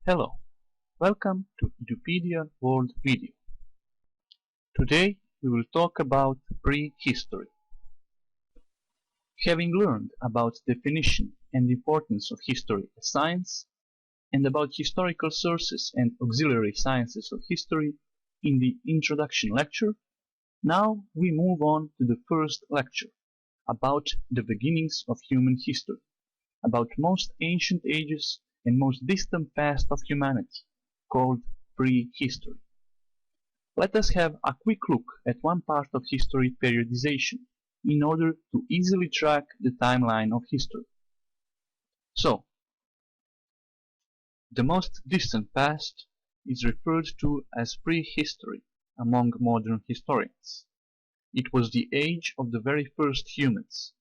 Hello, welcome to Edupedia World Video. Today we will talk about prehistory. Having learned about definition and importance of history as science, and about historical sources and auxiliary sciences of history in the introduction lecture, now we move on to the first lecture, about the beginnings of human history, about most ancient ages and most distant past of humanity, called prehistory. Let us have a quick look at one part of history periodization, in order to easily track the timeline of history. So, the most distant past is referred to as prehistory among modern historians. It was the age of the very first humans,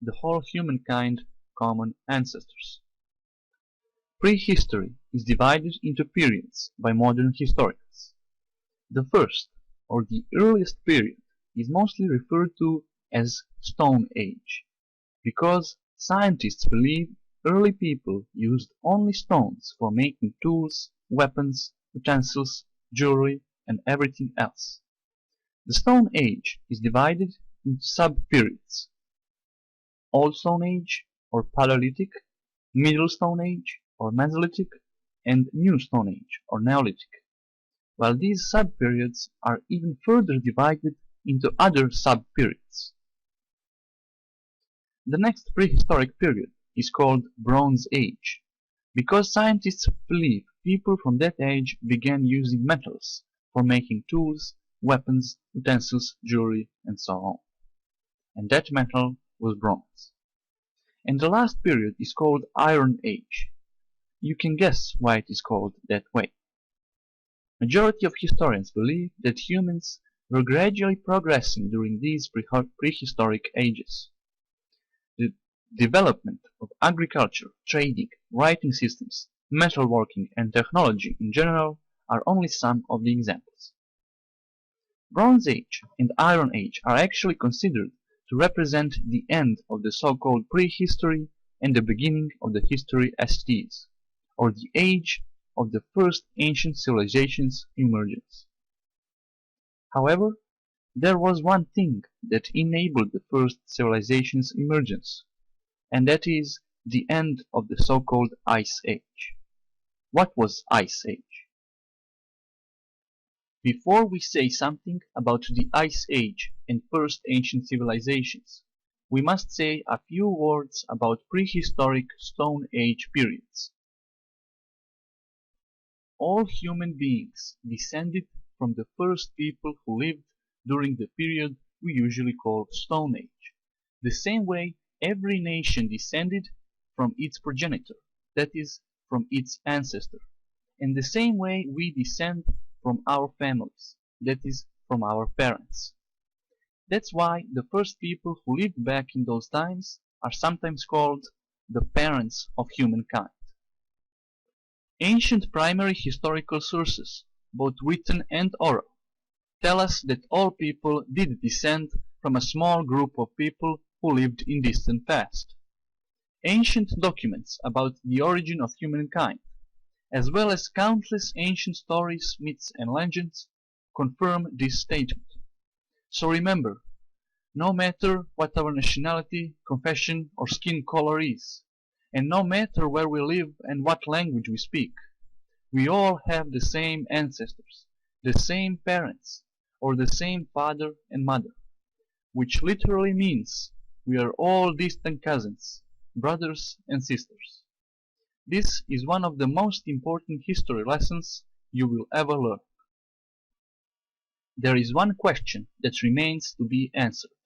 the whole humankind common ancestors. Prehistory is divided into periods by modern historians. The first, or the earliest period, is mostly referred to as Stone Age, because scientists believe early people used only stones for making tools, weapons, utensils, jewelry, and everything else. The Stone Age is divided into sub-periods: Old Stone Age, or Paleolithic, Middle Stone Age, or Mesolithic, and New Stone Age, or Neolithic, while these sub-periods are even further divided into other sub-periods. The next prehistoric period is called Bronze Age, because scientists believe people from that age began using metals for making tools, weapons, utensils, jewelry, and so on. And that metal was bronze. And the last period is called Iron Age. You can guess why it is called that way. Majority of historians believe that humans were gradually progressing during these prehistoric ages. The development of agriculture, trading, writing systems, metalworking, and technology in general are only some of the examples. Bronze Age and Iron Age are actually considered to represent the end of the so-called prehistory and the beginning of the history as it is, or the age of the first ancient civilization's emergence. However, there was one thing that enabled the first civilization's emergence, and that is the end of the so-called Ice Age. What was Ice Age? Before we say something about the Ice Age and first ancient civilizations, we must say a few words about prehistoric Stone Age periods. All human beings descended from the first people who lived during the period we usually call Stone Age, the same way every nation descended from its progenitor, that is, from its ancestor, and the same way we descend from our families, that is, from our parents. That's why the first people who lived back in those times are sometimes called the parents of humankind. Ancient primary historical sources, both written and oral, tell us that all people did descend from a small group of people who lived in distant past. Ancient documents about the origin of humankind, as well as countless ancient stories, myths, and legends, confirm this statement. So remember, no matter what our nationality, confession, or skin color is, and no matter where we live and what language we speak, we all have the same ancestors, the same parents, or the same father and mother, which literally means we are all distant cousins, brothers and sisters. This is one of the most important history lessons you will ever learn. There is one question that remains to be answered.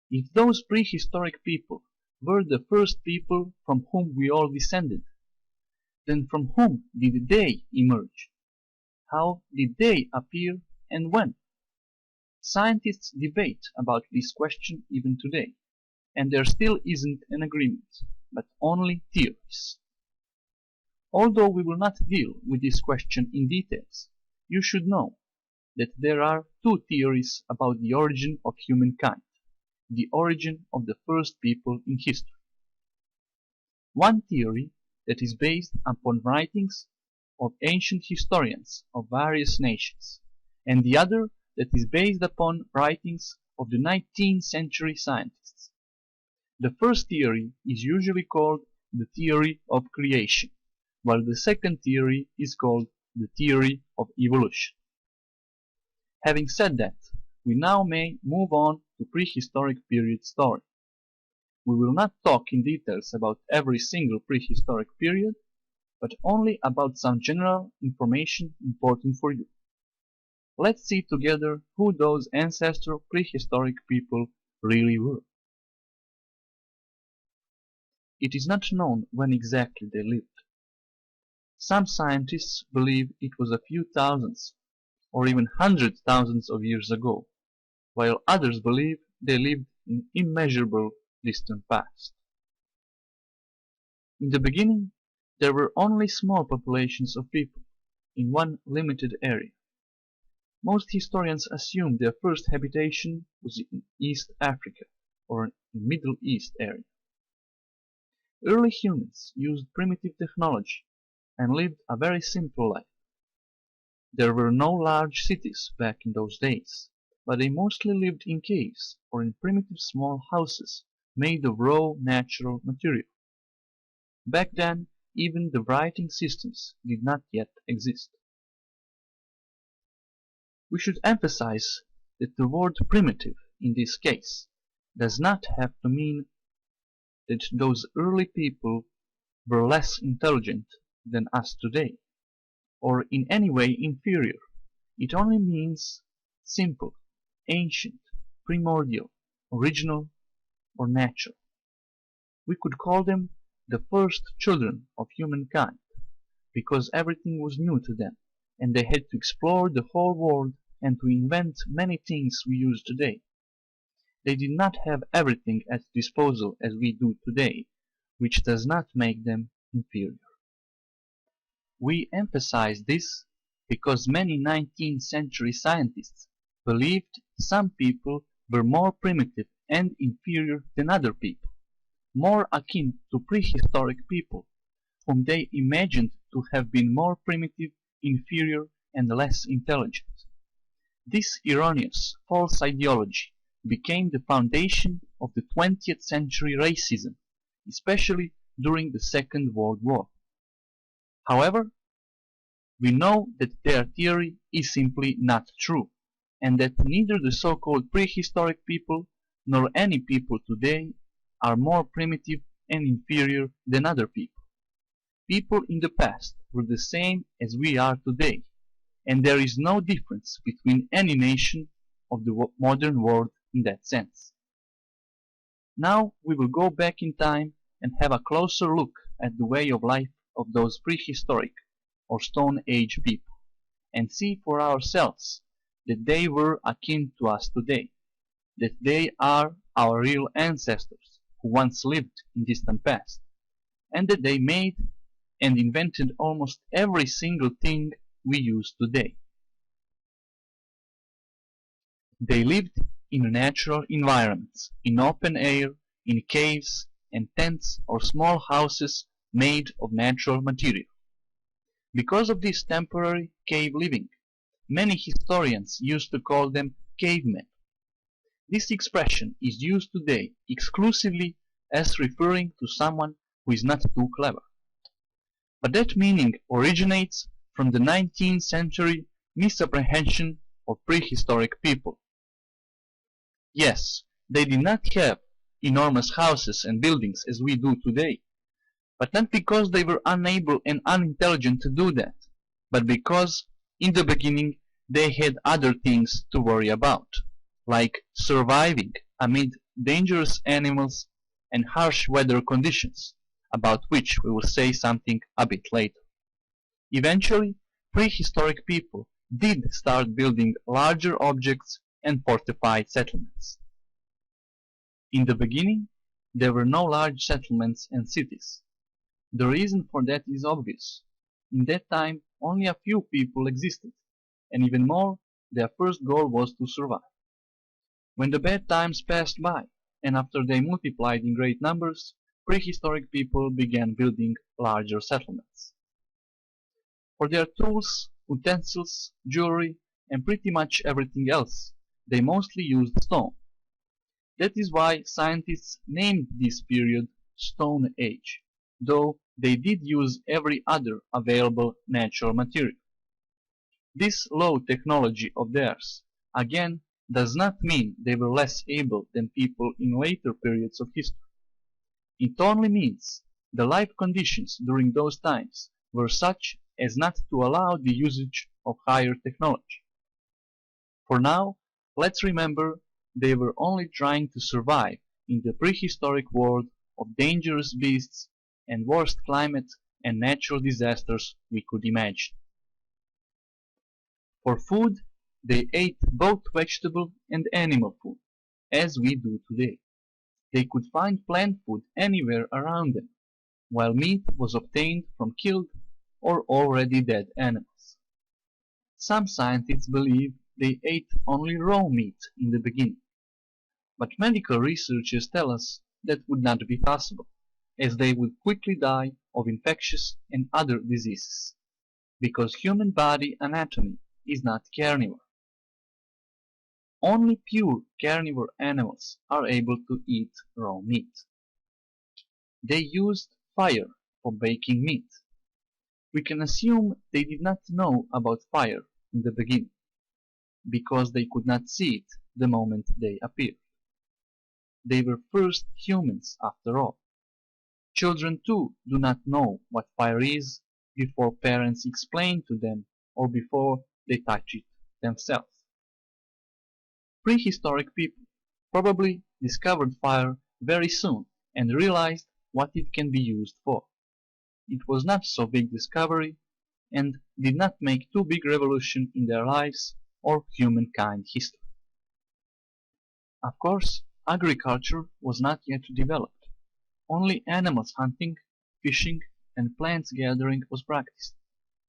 If those prehistoric people were the first people from whom we all descended, then from whom did they emerge? How did they appear and when? Scientists debate about this question even today, and there still isn't an agreement, but only theories. Although we will not deal with this question in details, you should know that there are two theories about the origin of humankind, the origin of the first people in history. One theory that is based upon writings of ancient historians of various nations, and the other that is based upon writings of the 19th century scientists. The first theory is usually called the theory of creation, while the second theory is called the theory of evolution. Having said that, we now may move on to prehistoric period story. We will not talk in details about every single prehistoric period, but only about some general information important for you. Let's see together who those ancestral prehistoric people really were. It is not known when exactly they lived. Some scientists believe it was a few thousands, or even hundreds thousands of years ago, while others believe they lived in immeasurable distant past. In the beginning, there were only small populations of people in one limited area. Most historians assume their first habitation was in East Africa or in Middle East area. Early humans used primitive technology and lived a very simple life. There were no large cities back in those days, but they mostly lived in caves or in primitive small houses made of raw natural material. Back then, even the writing systems did not yet exist. We should emphasize that the word primitive in this case does not have to mean that those early people were less intelligent than us today, or in any way inferior. It only means simple, ancient, primordial, original, or natural. We could call them the first children of humankind, because everything was new to them, and they had to explore the whole world and to invent many things we use today. They did not have everything at disposal as we do today, which does not make them inferior. We emphasize this because many 19th century scientists believed some people were more primitive and inferior than other people, more akin to prehistoric people, whom they imagined to have been more primitive, inferior, and less intelligent. This erroneous, false ideology became the foundation of the 20th century racism, especially during the Second World War. However, we know that their theory is simply not true, and that neither the so-called prehistoric people nor any people today are more primitive and inferior than other people. People in the past were the same as we are today, and there is no difference between any nation of the modern world in that sense. Now we will go back in time and have a closer look at the way of life of those prehistoric or Stone Age people, and see for ourselves that they were akin to us today, that they are our real ancestors who once lived in distant past, and that they made and invented almost every single thing we use today. They lived in natural environments, in open air, in caves and tents or small houses made of natural material. Because of this temporary cave living, many historians used to call them cavemen. This expression is used today exclusively as referring to someone who is not too clever. But that meaning originates from the 19th century misapprehension of prehistoric people. Yes, they did not have enormous houses and buildings as we do today, but not because they were unable and unintelligent to do that, but because in the beginning they had other things to worry about, like surviving amid dangerous animals and harsh weather conditions, about which we will say something a bit later. Eventually, prehistoric people did start building larger objects and fortified settlements. In the beginning, there were no large settlements and cities. The reason for that is obvious. In that time, only a few people existed, and even more, their first goal was to survive. When the bad times passed by, and after they multiplied in great numbers, prehistoric people began building larger settlements. For their tools, utensils, jewelry, and pretty much everything else, they mostly used stone. That is why scientists named this period Stone Age, though they did use every other available natural material. This low technology of theirs, again, does not mean they were less able than people in later periods of history. It only means the life conditions during those times were such as not to allow the usage of higher technology. For now, let's remember they were only trying to survive in the prehistoric world of dangerous beasts and worst climate and natural disasters we could imagine. For food, they ate both vegetable and animal food, as we do today. They could find plant food anywhere around them, while meat was obtained from killed or already dead animals. Some scientists believe they ate only raw meat in the beginning, but medical researchers tell us that would not be possible, as they would quickly die of infectious and other diseases, because human body anatomy is not carnivore. Only pure carnivore animals are able to eat raw meat. They used fire for baking meat. We can assume they did not know about fire in the beginning, because they could not see it the moment they appeared. They were first humans after all. Children too do not know what fire is before parents explain to them or before they touch it themselves. Prehistoric people probably discovered fire very soon and realized what it can be used for. It was not so big discovery and did not make too big revolution in their lives or humankind history. Of course, agriculture was not yet developed. Only animals hunting, fishing, and plants gathering was practiced,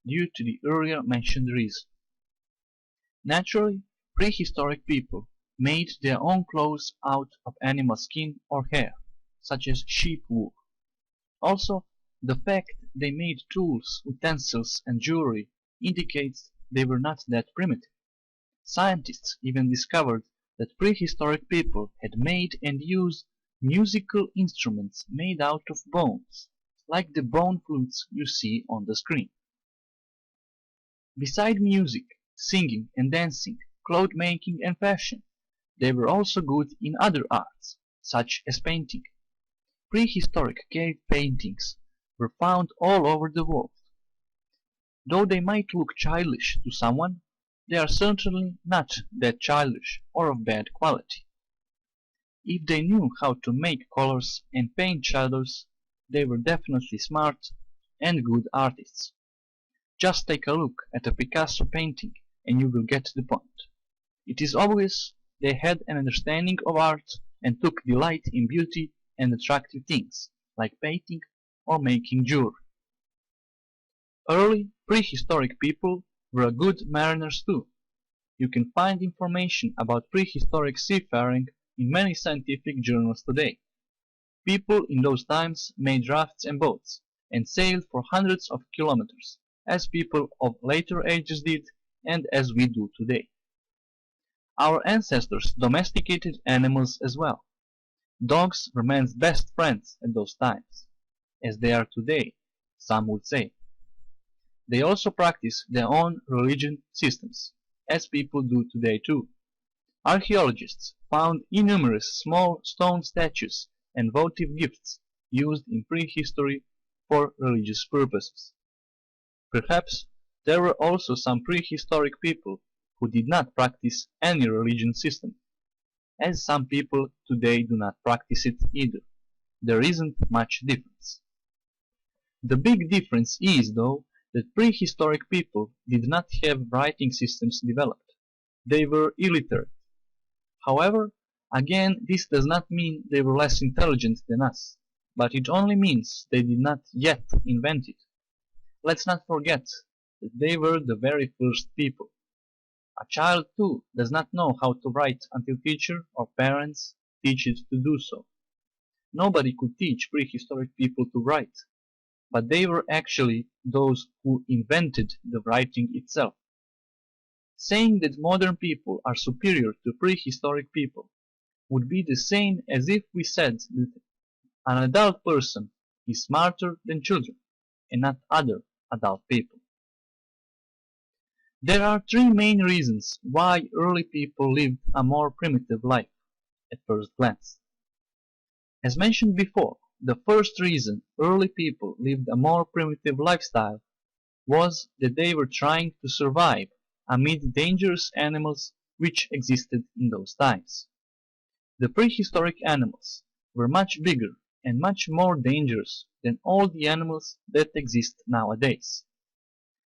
due to the earlier mentioned reason. Naturally, prehistoric people made their own clothes out of animal skin or hair, such as sheep wool. Also, the fact they made tools, utensils, and jewelry indicates they were not that primitive. Scientists even discovered that prehistoric people had made and used musical instruments made out of bones, like the bone flutes you see on the screen. Beside music, singing and dancing, cloth making and fashion, they were also good in other arts, such as painting. Prehistoric cave paintings were found all over the world. Though they might look childish to someone, they are certainly not that childish or of bad quality. If they knew how to make colors and paint shadows, they were definitely smart and good artists. Just take a look at a Picasso painting and you will get the point. It is obvious they had an understanding of art and took delight in beauty and attractive things, like painting or making jewelry. Early prehistoric people were good mariners too. You can find information about prehistoric seafaring in many scientific journals today. People in those times made rafts and boats, and sailed for hundreds of kilometers, as people of later ages did and as we do today. Our ancestors domesticated animals as well. Dogs were man's best friends at those times, as they are today, some would say. They also practiced their own religion systems, as people do today too. Archaeologists found innumerous small stone statues and votive gifts used in prehistory for religious purposes. Perhaps there were also some prehistoric people who did not practice any religion system, as some people today do not practice it either. There isn't much difference. The big difference is, though, that prehistoric people did not have writing systems developed. They were illiterate. However, again, this does not mean they were less intelligent than us, but it only means they did not yet invent it. Let's not forget that they were the very first people. A child too does not know how to write until teacher or parents teach it to do so. Nobody could teach prehistoric people to write. but they were actually those who invented the writing itself. Saying that modern people are superior to prehistoric people would be the same as if we said that an adult person is smarter than children and not other adult people. There are three main reasons why early people lived a more primitive life at first glance. As mentioned before, the first reason early people lived a more primitive lifestyle was that they were trying to survive amid dangerous animals which existed in those times. The prehistoric animals were much bigger and much more dangerous than all the animals that exist nowadays.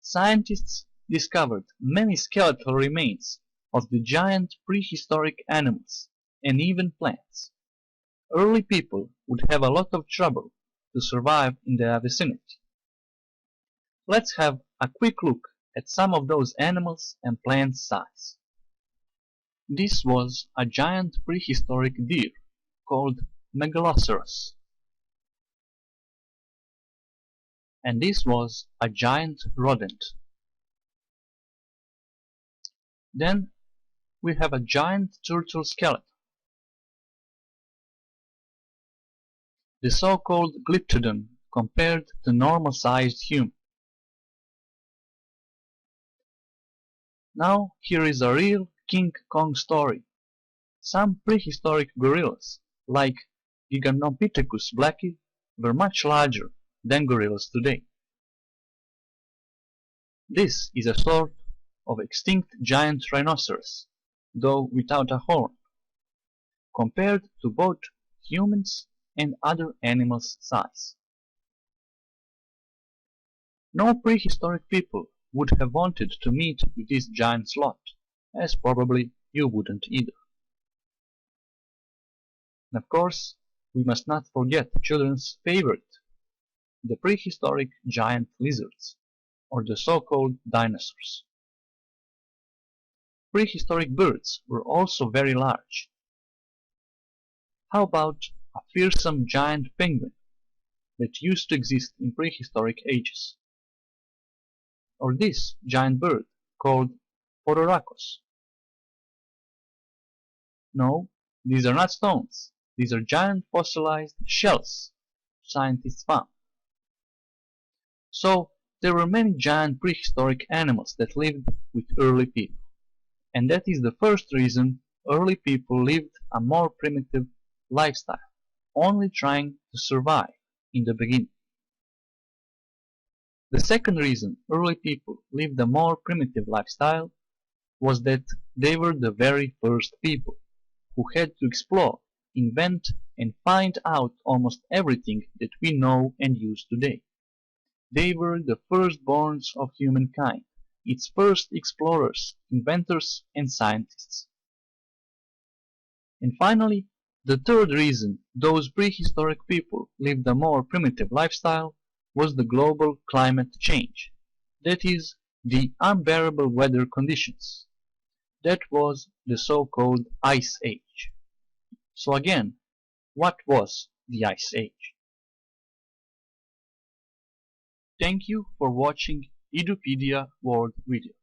Scientists discovered many skeletal remains of the giant prehistoric animals and even plants. Early people would have a lot of trouble to survive in their vicinity. Let's have a quick look at some of those animals and plant size. This was a giant prehistoric deer called Megaloceros. And this was a giant rodent. Then we have a giant turtle skeleton. The so-called Glyptodon compared to normal-sized human. Now here is a real King Kong story. Some prehistoric gorillas, like Gigantopithecus blacki, were much larger than gorillas today. This is a sort of extinct giant rhinoceros, though without a horn, compared to both humans and other animals' size. No prehistoric people would have wanted to meet with this giant sloth, as probably you wouldn't either. And of course, we must not forget children's favorite, the prehistoric giant lizards, or the so-called dinosaurs. Prehistoric birds were also very large. How about a fearsome giant penguin that used to exist in prehistoric ages? Or this giant bird called Phororhacos? No, these are not stones. These are giant fossilized shells scientists found. So there were many giant prehistoric animals that lived with early people. And that is the first reason early people lived a more primitive lifestyle, only trying to survive in the beginning. The second reason early people lived a more primitive lifestyle was that they were the very first people who had to explore, invent, and find out almost everything that we know and use today. They were the firstborns of humankind, its first explorers, inventors, and scientists. And finally, the third reason those prehistoric people lived a more primitive lifestyle was the global climate change. That is, the unbearable weather conditions. That was the so-called Ice Age. So again, what was the Ice Age? Thank you for watching Edupedia World Video.